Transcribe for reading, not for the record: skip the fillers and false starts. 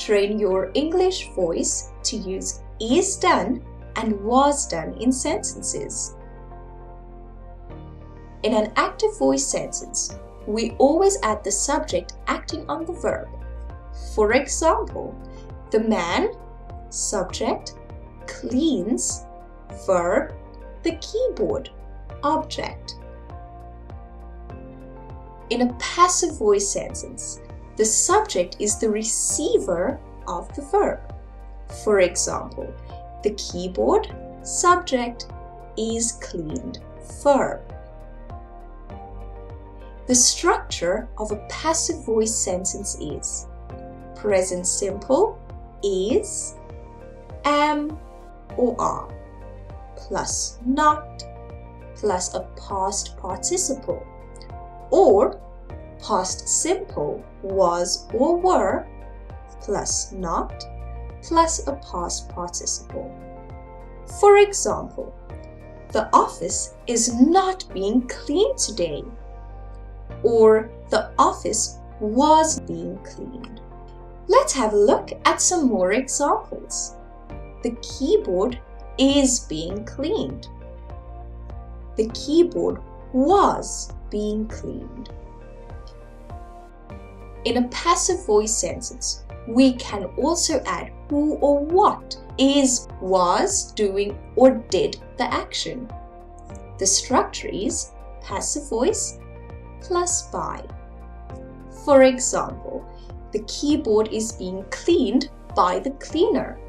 Train your English voice to use is done and was done in sentences. In an active voice sentence, we always add the subject acting on the verb. For example, the man, subject, cleans, verb, the keyboard, object. In a passive voice sentence, the subject is the receiver of the verb. For example, the keyboard, subject, is cleaned, verb. The structure of a passive voice sentence is present simple, is, am, or are, plus not, plus a past participle, or past simple, was or were, plus not, plus a past participle. For example, the office is not being cleaned today, or the office was being cleaned. Let's have a look at some more examples. The keyboard is being cleaned. The keyboard was being cleaned. In a passive voice sentence, we can also add who or what is, was, doing, or did the action. The structure is passive voice plus by. For example, the keyboard is being cleaned by the cleaner.